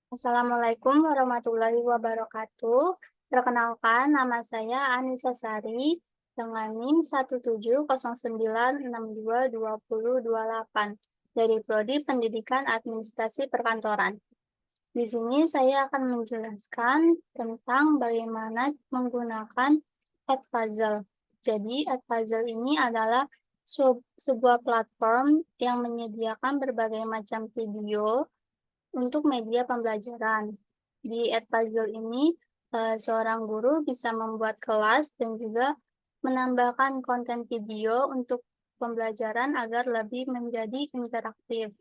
Assalamualaikum warahmatullahi wabarakatuh. Perkenalkan, nama saya Anissa Sari dengan NIM 17096222028 dari Prodi Pendidikan Administrasi Perkantoran. Di sini saya akan menjelaskan tentang bagaimana menggunakan Edpuzzle. Jadi, Edpuzzle ini adalah sebuah platform yang menyediakan berbagai macam video untuk media pembelajaran. Di Edpuzzle ini, seorang guru bisa membuat kelas dan juga menambahkan konten video untuk pembelajaran agar lebih menjadi interaktif.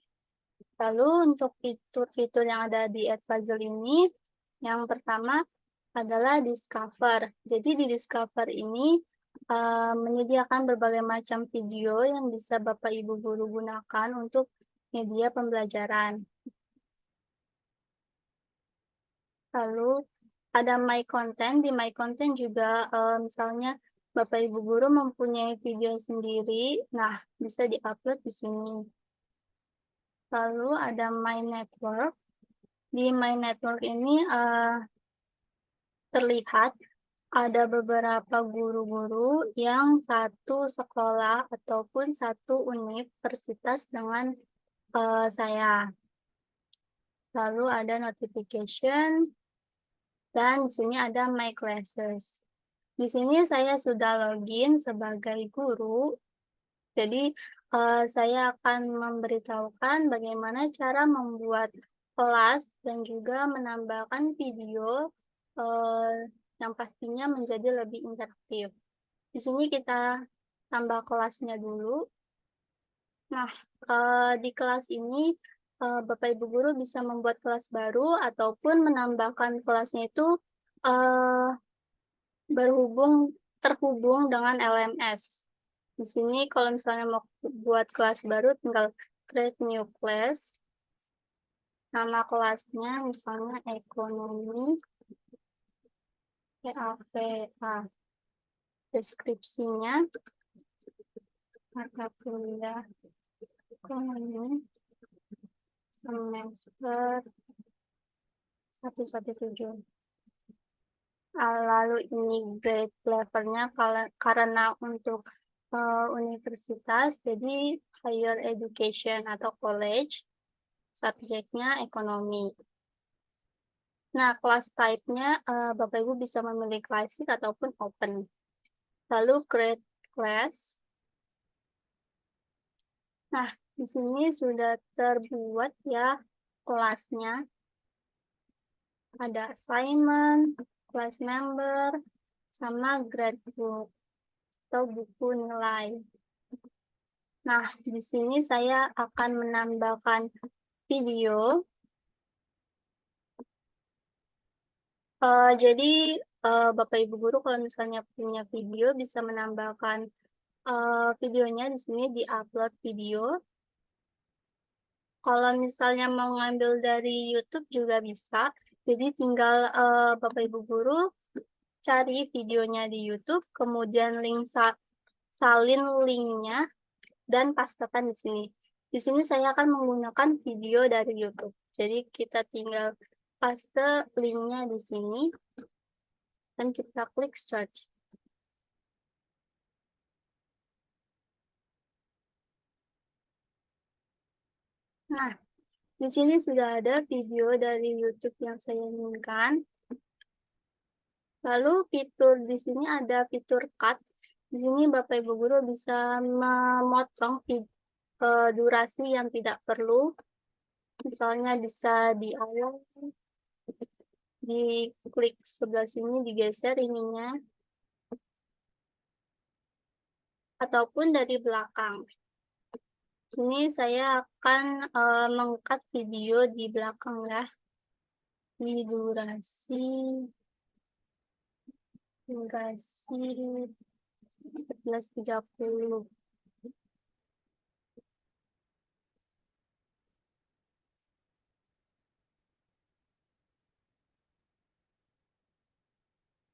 Lalu untuk fitur-fitur yang ada di Edpuzzle ini, yang pertama adalah Discover. Jadi di Discover ini, menyediakan berbagai macam video yang bisa Bapak Ibu guru gunakan untuk media pembelajaran. Lalu ada My Content, di My Content juga misalnya Bapak Ibu guru mempunyai video sendiri, nah bisa di-upload di sini. Lalu ada My Network, di My Network ini terlihat ada beberapa guru-guru yang satu sekolah ataupun satu universitas dengan saya. Lalu ada notification, dan di sini ada My Classes. Di sini saya sudah login sebagai guru, jadi saya akan memberitahukan bagaimana cara membuat kelas dan juga menambahkan video yang pastinya menjadi lebih interaktif. Di sini kita tambah kelasnya dulu. Nah, di kelas ini Bapak Ibu guru bisa membuat kelas baru ataupun menambahkan kelasnya itu terhubung dengan LMS. Di sini kalau misalnya mau buat kelas baru tinggal create new class. Nama kelasnya misalnya ekonomi, EAPA. Deskripsinya mata kuliah ekonomi semester 117. Lalu ini grade levelnya karena untuk universitas, jadi higher education atau college, subjeknya ekonomi. Nah, kelas type-nya Bapak Ibu bisa memilih classic ataupun open. Lalu create class. Nah, di sini sudah terbuat ya kelasnya. Ada assignment, class member, sama gradebook atau buku nilai. Nah, di sini saya akan menambahkan video. Jadi, Bapak Ibu guru kalau misalnya punya video bisa menambahkan videonya di sini di-upload video. Kalau misalnya mau ngambil dari YouTube juga bisa. Jadi tinggal Bapak Ibu guru cari videonya di YouTube, kemudian salin linknya dan pastekan di sini. Di sini saya akan menggunakan video dari YouTube. Jadi kita tinggal paste linknya di sini dan kita klik search. Nah, di sini sudah ada video dari YouTube yang saya inginkan. Lalu fitur di sini ada fitur cut. Di sini Bapak Ibu guru bisa memotong durasi yang tidak perlu. Misalnya bisa di awal, di klik sebelah sini digeser ininya, ataupun dari belakang. Sini saya akan mengangkat video di belakang ya, di durasi 14.30.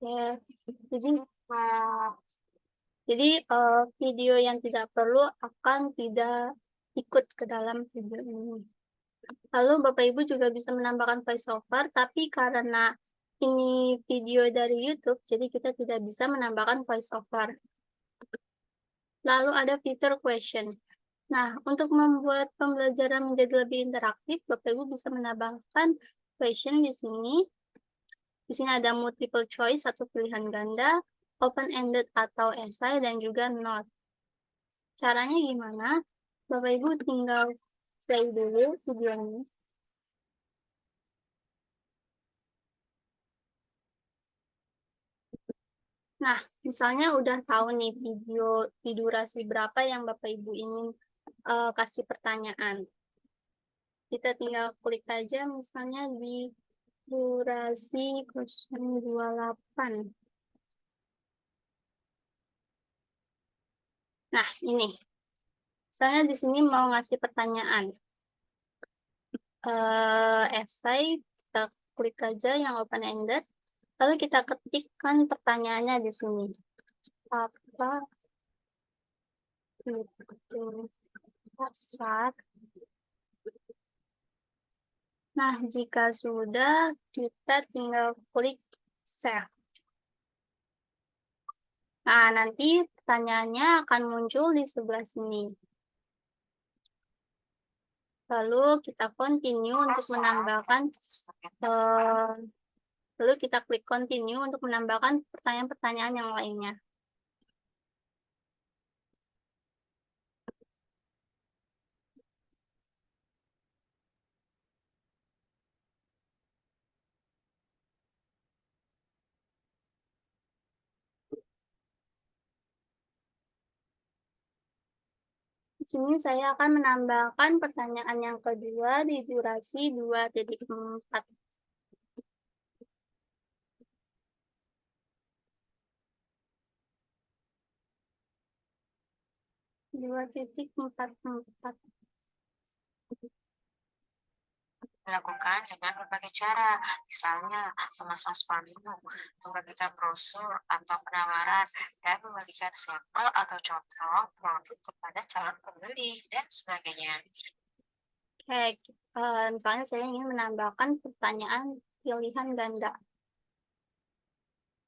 Ya, jadi video yang tidak perlu akan tidak ikut ke dalam video ini. Lalu Bapak Ibu juga bisa menambahkan voiceover, tapi karena ini video dari YouTube, jadi kita tidak bisa menambahkan voiceover. Lalu ada fitur question. Nah, untuk membuat pembelajaran menjadi lebih interaktif, Bapak Ibu bisa menambahkan question di sini. Di sini ada multiple choice atau pilihan ganda, open-ended atau esai, dan juga not. Caranya gimana? Bapak Ibu tinggal play dulu videonya. Nah, misalnya udah tahu nih video di durasi berapa yang Bapak Ibu ingin kasih pertanyaan. Kita tinggal klik aja misalnya di durasi 028. Nah, ini. Misalnya di sini mau ngasih pertanyaan. Esai, kita klik aja yang open-ended. Lalu kita ketikkan pertanyaannya di sini. Apa itu pasar? Nah, jika sudah, kita tinggal klik save. Nah, nanti pertanyaannya akan muncul di sebelah sini. Lalu kita continue untuk menambahkan, lalu kita klik continue untuk menambahkan pertanyaan-pertanyaan yang lainnya. Di sini saya akan menambahkan pertanyaan yang kedua di durasi 2.4. 2.44. Dilakukan dengan berbagai cara, misalnya memasang spanduk, membagikan brosur atau penawaran, dan membagikan sampel atau contoh produk kepada calon pembeli, dan sebagainya. Oke, misalnya saya ingin menambahkan pertanyaan pilihan ganda.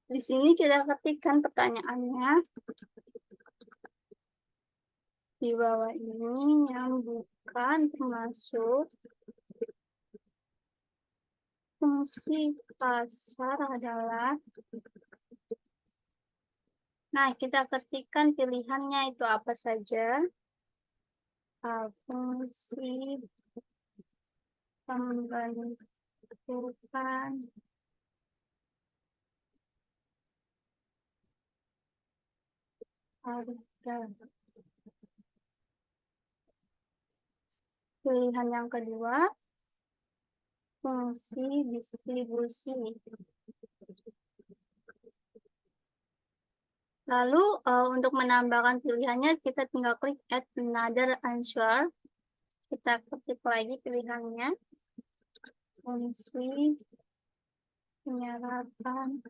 Di sini kita ketikkan pertanyaannya di bawah ini yang bukan termasuk fungsi pasar adalah. Nah, kita ketikkan pilihannya itu apa saja. Fungsi pembentukan harga. Pilihan yang kedua, fungsi distribusi. Lalu untuk menambahkan pilihannya, kita tinggal klik add another answer. Kita ketik lagi pilihannya. Fungsi penyerapan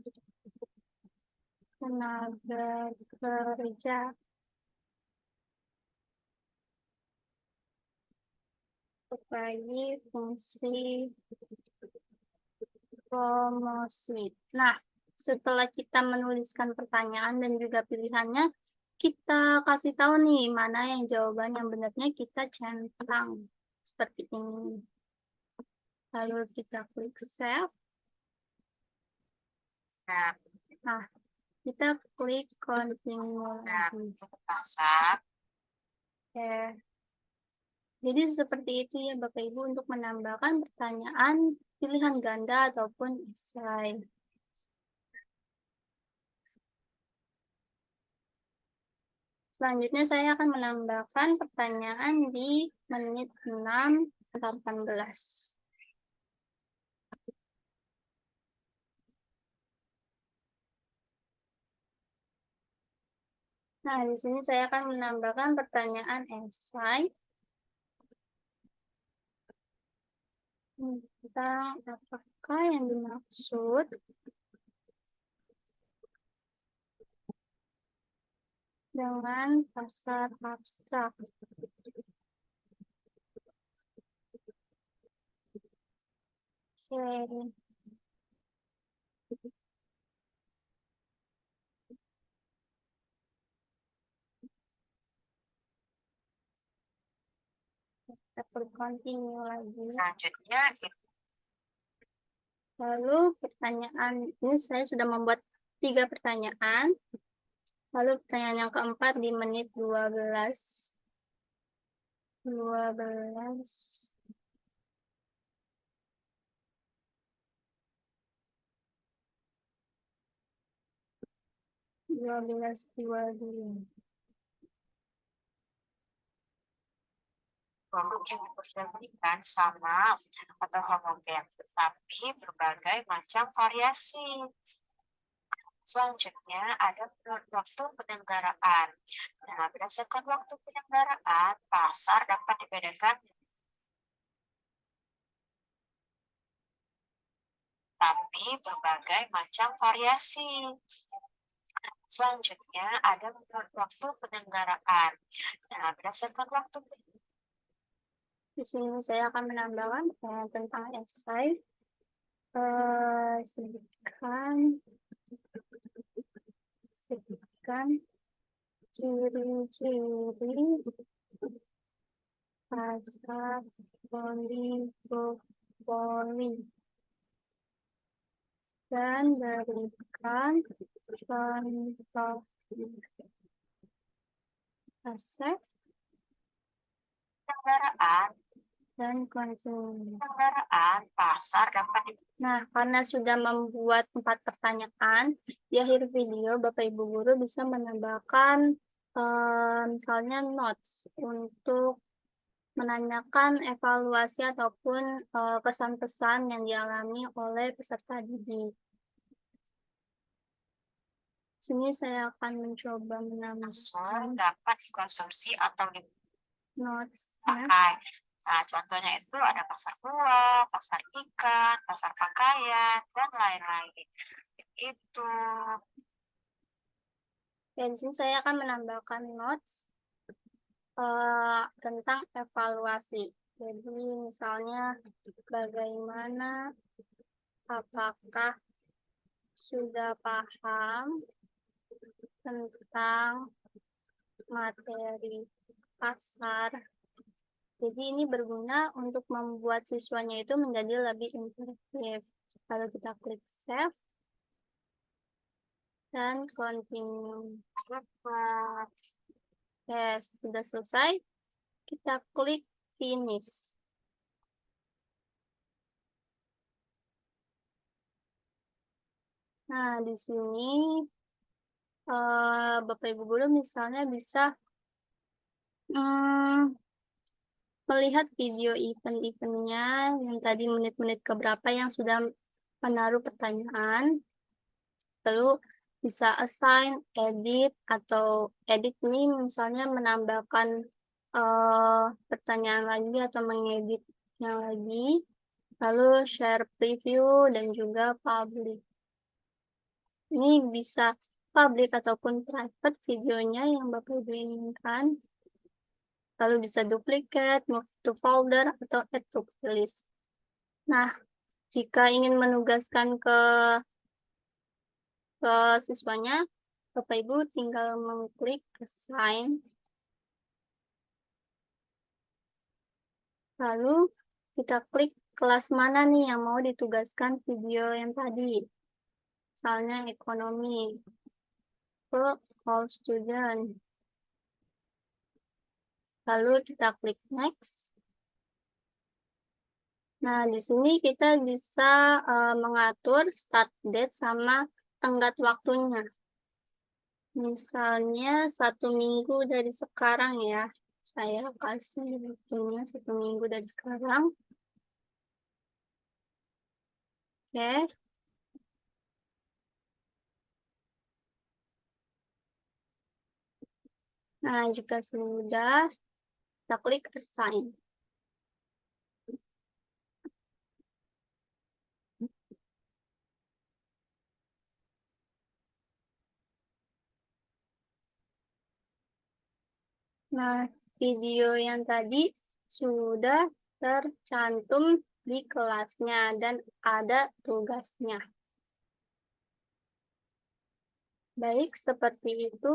tenaga kerja. Lagi fungsi promosi. Nah, setelah kita menuliskan pertanyaan dan juga pilihannya, kita kasih tahu nih mana yang jawaban yang benarnya kita centang seperti ini. Lalu kita klik save. Nah, kita klik continue lagi. Pasar. Oke. Jadi seperti itu ya Bapak Ibu untuk menambahkan pertanyaan pilihan ganda ataupun esai. Selanjutnya saya akan menambahkan pertanyaan di menit 6:18. Nah, di sini saya akan menambahkan pertanyaan esai tentang apakah yang dimaksud dengan pasar abstrak. Oke. Kita continue lagi. Selanjutnya, Lalu pertanyaan ini saya sudah membuat 3 pertanyaan. Lalu pertanyaan yang keempat di menit 12. 12. 12.22. produk yang diperjualbelikan sama atau homogen, tetapi berbagai macam variasi. Selanjutnya ada waktu penyelenggaraan. Nah, berdasarkan waktu penyelenggaraan, pasar dapat dibedakan tapi berbagai macam variasi. Selanjutnya ada waktu penyelenggaraan. Nah, berdasarkan waktu Di sini saya akan menambahkan tentang esai. Sebutkan ciri-ciri pasar oligopoli dan berikan contoh aset penyelenggaraan dan konsumen. pasar dapat Nah, karena sudah membuat 4 pertanyaan, di akhir video Bapak Ibu Guru bisa menambahkan misalnya notes untuk menanyakan evaluasi ataupun pesan-pesan yang dialami oleh peserta didik. Sini saya akan mencoba menambahkan dapat dikonsumsi atau notes. dipakai. Nah, contohnya itu ada pasar buah, pasar ikan, pasar pakaian, dan lain-lain. Itu. Dan di sini saya akan menambahkan notes tentang evaluasi. Jadi misalnya bagaimana, apakah sudah paham tentang materi pasar. Jadi ini berguna untuk membuat siswanya itu menjadi lebih interaktif. Kalau kita klik save dan continue. Oke, sudah selesai. Kita klik finish. Nah, di sini Bapak Ibu Guru misalnya bisa melihat video event-eventnya yang tadi menit-menit keberapa yang sudah menaruh pertanyaan. Lalu bisa assign, edit, atau edit ini misalnya menambahkan pertanyaan lagi atau mengeditnya lagi. Lalu share preview dan juga public. Ini bisa public ataupun private videonya yang Bapak Ibu inginkan. Lalu bisa duplicate, move to folder, atau add to playlist. Nah, jika ingin menugaskan ke siswanya, Bapak Ibu tinggal mengklik assign. Lalu kita klik kelas mana nih yang mau ditugaskan video yang tadi. Misalnya ekonomi. Ke all student. Lalu kita klik next. Nah, di sini kita bisa mengatur start date sama tenggat waktunya. Misalnya 1 minggu dari sekarang ya. Saya kasih waktunya 1 minggu dari sekarang. Oke. Nah, jika sudah, kita klik assign. Nah, video yang tadi sudah tercantum di kelasnya dan ada tugasnya. Baik, seperti itu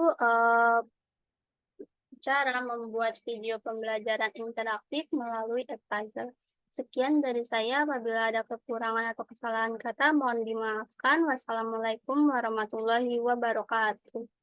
cara membuat video pembelajaran interaktif melalui Edpuzzle. Sekian dari saya, apabila ada kekurangan atau kesalahan kata mohon dimaafkan. Wassalamualaikum warahmatullahi wabarakatuh.